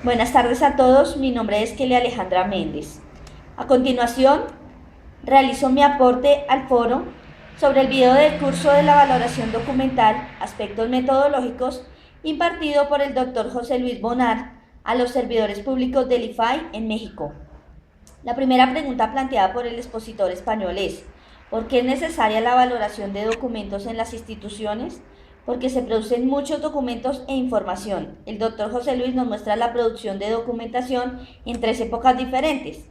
Buenas tardes a todos, mi nombre es Kelly Alejandra Méndez. A continuación, realizo mi aporte al foro sobre el video del curso de la valoración documental, aspectos metodológicos, impartido por el Dr. José Luis Bonar a los servidores públicos del IFAI en México. La primera pregunta planteada por el expositor español es: ¿por qué es necesaria la valoración de documentos en las instituciones? Porque se producen muchos documentos e información. El doctor José Luis nos muestra la producción de documentación en 3 épocas diferentes.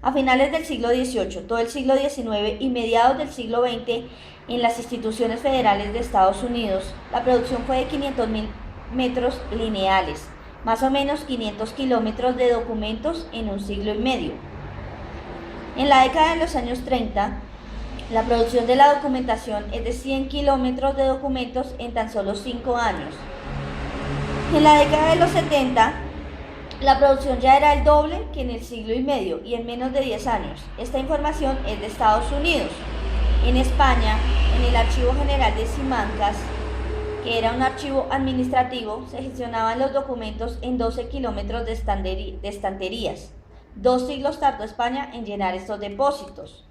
A finales del siglo XVIII, todo el siglo XIX y mediados del siglo XX, en las instituciones federales de Estados Unidos, la producción fue de 500.000 metros lineales, más o menos 500 kilómetros de documentos en un siglo y medio. En la década de los años 30, la producción de la documentación es de 100 kilómetros de documentos en tan solo 5 años. En la década de los 70, la producción ya era el doble que en el siglo y medio y en menos de 10 años. Esta información es de Estados Unidos. En España, en el Archivo General de Simancas, que era un archivo administrativo, se gestionaban los documentos en 12 kilómetros de estanterías. 2 siglos tardó España en llenar estos depósitos.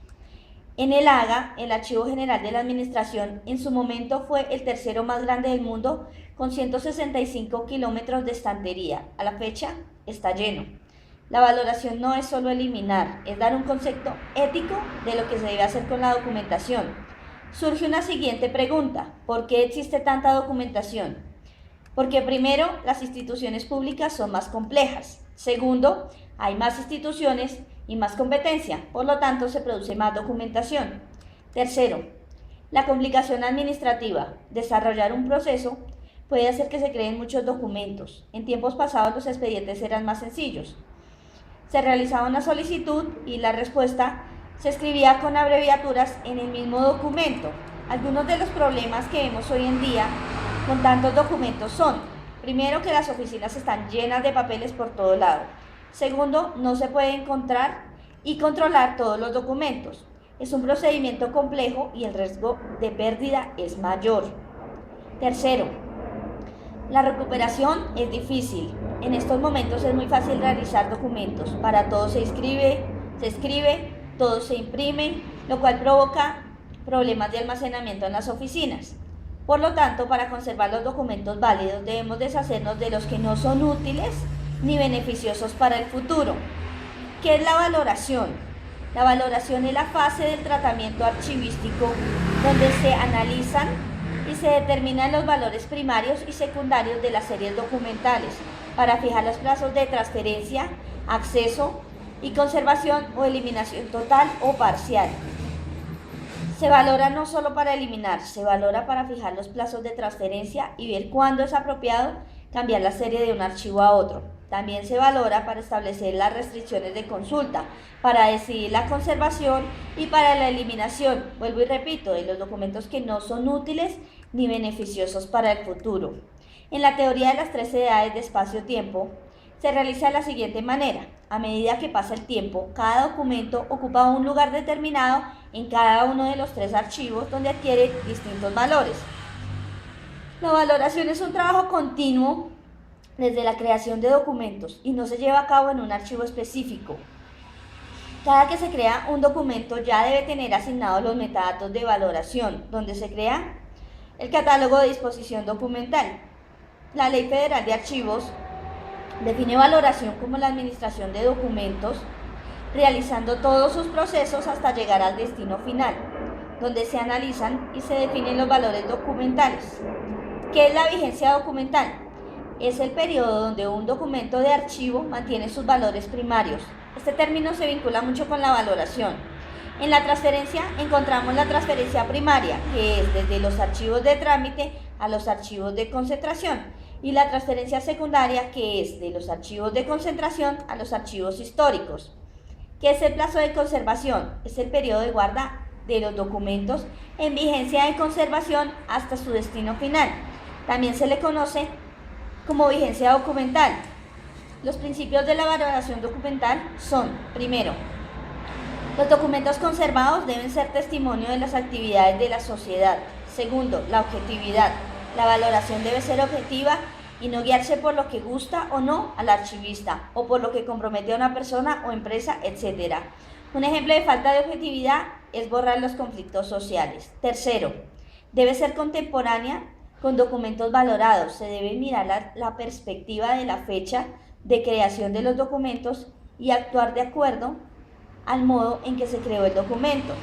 En el Haga, el Archivo General de la Administración, en su momento fue el tercero más grande del mundo, con 165 kilómetros de estantería. A la fecha está lleno. La valoración no es solo eliminar, es dar un concepto ético de lo que se debe hacer con la documentación. Surge una siguiente pregunta: ¿por qué existe tanta documentación? Porque primero, las instituciones públicas son más complejas. Segundo, hay más instituciones y más competencia, por lo tanto se produce más documentación. Tercero, la complicación administrativa. Desarrollar un proceso puede hacer que se creen muchos documentos. En tiempos pasados los expedientes eran más sencillos. Se realizaba una solicitud y la respuesta se escribía con abreviaturas en el mismo documento. Algunos de los problemas que vemos hoy en día con tantos documentos son: primero, que las oficinas están llenas de papeles por todo lado. Segundo, no se puede encontrar y controlar todos los documentos. Es un procedimiento complejo y el riesgo de pérdida es mayor. Tercero, la recuperación es difícil. En estos momentos es muy fácil realizar documentos. Para todo se escribe, todo se imprime, lo cual provoca problemas de almacenamiento en las oficinas. Por lo tanto, para conservar los documentos válidos debemos deshacernos de los que no son útiles ni beneficiosos para el futuro. ¿Qué es la valoración? La valoración es la fase del tratamiento archivístico donde se analizan y se determinan los valores primarios y secundarios de las series documentales para fijar los plazos de transferencia, acceso y conservación o eliminación total o parcial. Se valora no solo para eliminar, se valora para fijar los plazos de transferencia y ver cuándo es apropiado cambiar la serie de un archivo a otro. También se valora para establecer las restricciones de consulta, para decidir la conservación y para la eliminación, vuelvo y repito, de los documentos que no son útiles ni beneficiosos para el futuro. En la teoría de las 3 edades de espacio-tiempo, se realiza de la siguiente manera: a medida que pasa el tiempo, cada documento ocupa un lugar determinado en cada uno de los 3 archivos donde adquiere distintos valores. La valoración es un trabajo continuo desde la creación de documentos y no se lleva a cabo en un archivo específico. Cada que se crea un documento ya debe tener asignados los metadatos de valoración, donde se crea el catálogo de disposición documental. La Ley Federal de Archivos define valoración como la administración de documentos, realizando todos sus procesos hasta llegar al destino final, donde se analizan y se definen los valores documentales. ¿Qué es la vigencia documental? Es el periodo donde un documento de archivo mantiene sus valores primarios. Este término se vincula mucho con la valoración. En la transferencia encontramos la transferencia primaria, que es desde los archivos de trámite a los archivos de concentración, y la transferencia secundaria, que es de los archivos de concentración a los archivos históricos. ¿Qué es el plazo de conservación? Es el periodo de guarda de los documentos en vigencia de conservación hasta su destino final. También se le conoce como vigencia documental. Los principios de la valoración documental son: primero, los documentos conservados deben ser testimonio de las actividades de la sociedad. Segundo, la objetividad. La valoración debe ser objetiva y no guiarse por lo que gusta o no al archivista o por lo que compromete a una persona o empresa, etc. Un ejemplo de falta de objetividad es borrar los conflictos sociales. Tercero, debe ser contemporánea con documentos valorados. Se debe mirar la perspectiva de la fecha de creación de los documentos y actuar de acuerdo al modo en que se creó el documento.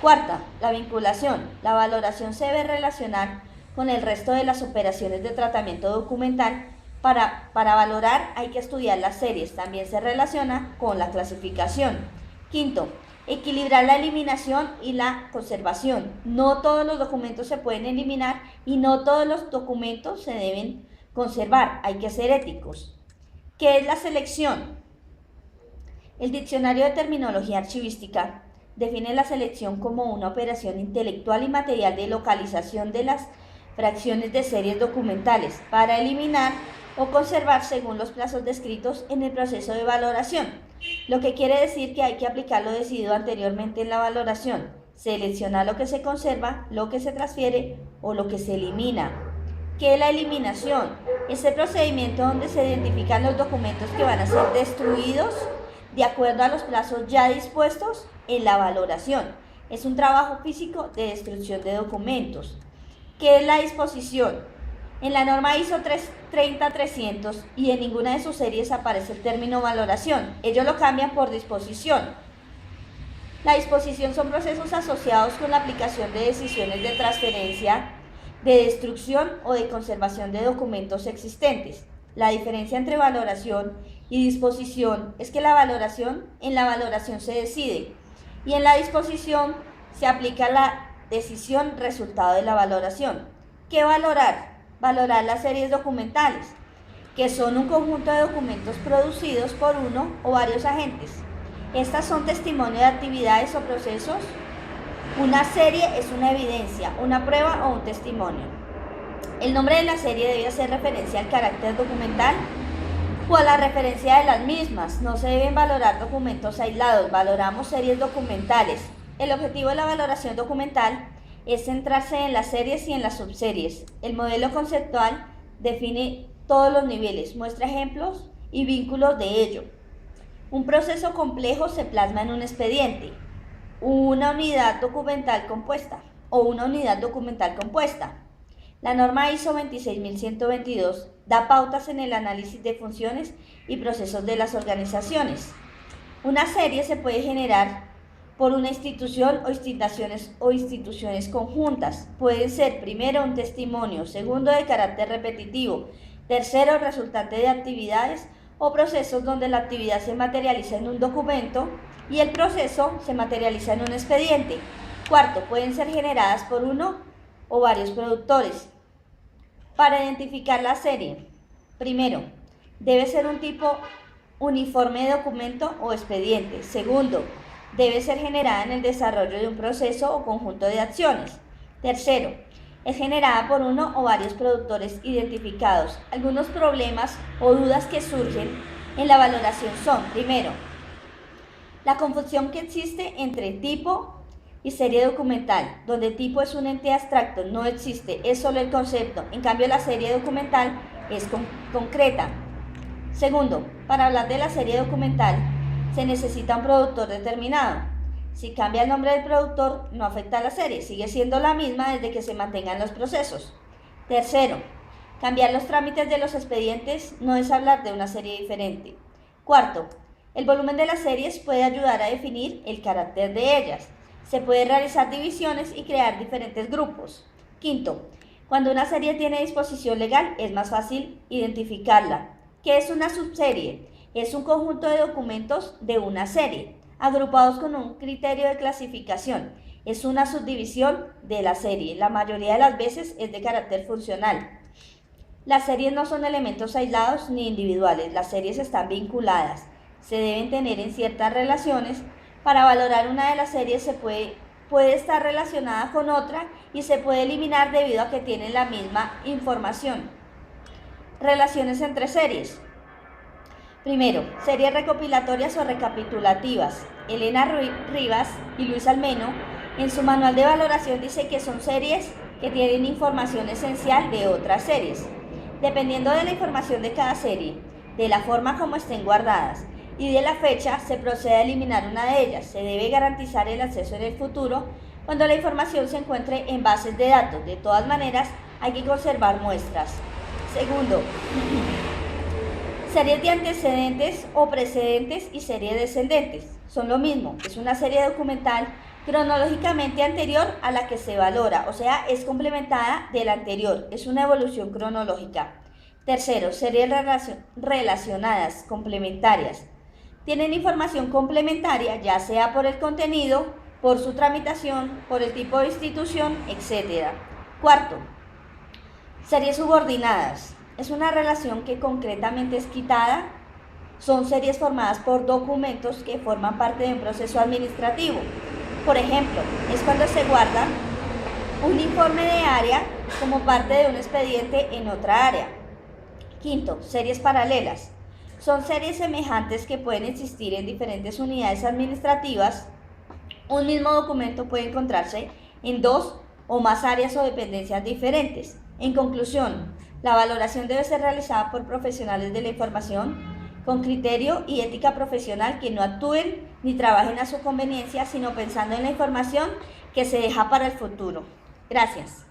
Cuarta, la vinculación. La valoración se debe relacionar con el resto de las operaciones de tratamiento documental. Para valorar hay que estudiar las series. También se relaciona con la clasificación. Quinto, equilibrar la eliminación y la conservación. No todos los documentos se pueden eliminar y no todos los documentos se deben conservar. Hay que ser éticos. ¿Qué es la selección? El Diccionario de Terminología Archivística define la selección como una operación intelectual y material de localización de las fracciones de series documentales para eliminar o conservar según los plazos descritos en el proceso de valoración, lo que quiere decir que hay que aplicar lo decidido anteriormente en la valoración, seleccionar lo que se conserva, lo que se transfiere o lo que se elimina. ¿Qué es la eliminación? Es el procedimiento donde se identifican los documentos que van a ser destruidos de acuerdo a los plazos ya dispuestos en la valoración. Es un trabajo físico de destrucción de documentos. ¿Qué es la disposición? En la norma ISO 30300 y en ninguna de sus series aparece el término valoración. Ellos lo cambian por disposición. La disposición son procesos asociados con la aplicación de decisiones de transferencia, de destrucción o de conservación de documentos existentes. La diferencia entre valoración y disposición es que en la valoración se decide y en la disposición se aplica la decisión resultado de la valoración. ¿Qué valorar? Valorar las series documentales, que son un conjunto de documentos producidos por uno o varios agentes. Estas son testimonios de actividades o procesos. Una serie es una evidencia, una prueba o un testimonio. El nombre de la serie debe hacer referencia al carácter documental o a la referencia de las mismas. No se deben valorar documentos aislados, valoramos series documentales. El objetivo de la valoración documental es centrarse en las series y en las subseries. El modelo conceptual define todos los niveles, muestra ejemplos y vínculos de ello. Un proceso complejo se plasma en un expediente, una unidad documental compuesta o una unidad documental compuesta. La norma ISO 26122 da pautas en el análisis de funciones y procesos de las organizaciones. Una serie se puede generar por una institución o instituciones conjuntas. Pueden ser primero un testimonio, segundo de carácter repetitivo, tercero resultante de actividades o procesos donde la actividad se materializa en un documento y el proceso se materializa en un expediente. Cuarto, pueden ser generadas por uno o varios productores. Para identificar la serie, primero, debe ser un tipo uniforme de documento o expediente. Segundo, debe ser generada en el desarrollo de un proceso o conjunto de acciones. Tercero, es generada por uno o varios productores identificados. Algunos problemas o dudas que surgen en la valoración son, primero, la confusión que existe entre tipo y serie documental, donde tipo es un ente abstracto, no existe, es solo el concepto. En cambio, la serie documental es concreta. Segundo, para hablar de la serie documental, se necesita un productor determinado. Si cambia el nombre del productor, no afecta a la serie, sigue siendo la misma desde que se mantengan los procesos. Tercero, cambiar los trámites de los expedientes no es hablar de una serie diferente. Cuarto, el volumen de las series puede ayudar a definir el carácter de ellas. Se puede realizar divisiones y crear diferentes grupos. Quinto, cuando una serie tiene disposición legal, es más fácil identificarla. ¿Qué es una subserie? Es un conjunto de documentos de una serie, agrupados con un criterio de clasificación. Es una subdivisión de la serie. La mayoría de las veces es de carácter funcional. Las series no son elementos aislados ni individuales. Las series están vinculadas. Se deben tener en ciertas relaciones. Para valorar una de las series se puede estar relacionada con otra y se puede eliminar debido a que tienen la misma información. Relaciones entre series. Primero, series recopilatorias o recapitulativas. Elena Rivas y Luis Almeno en su manual de valoración dice que son series que tienen información esencial de otras series. Dependiendo de la información de cada serie, de la forma como estén guardadas y de la fecha, se procede a eliminar una de ellas. Se debe garantizar el acceso en el futuro cuando la información se encuentre en bases de datos. De todas maneras, hay que conservar muestras. Segundo, series de antecedentes o precedentes y series descendentes. Son lo mismo, es una serie documental cronológicamente anterior a la que se valora, o sea, es complementada de la anterior, es una evolución cronológica. Tercero, series relacionadas, complementarias. Tienen información complementaria, ya sea por el contenido, por su tramitación, por el tipo de institución, etc. Cuarto, series subordinadas. Es una relación que concretamente es quitada. Son series formadas por documentos que forman parte de un proceso administrativo. Por ejemplo, es cuando se guarda un informe de área como parte de un expediente en otra área. Quinto, series paralelas. Son series semejantes que pueden existir en diferentes unidades administrativas. Un mismo documento puede encontrarse en dos o más áreas o dependencias diferentes. En conclusión, la valoración debe ser realizada por profesionales de la información con criterio y ética profesional que no actúen ni trabajen a su conveniencia, sino pensando en la información que se deja para el futuro. Gracias.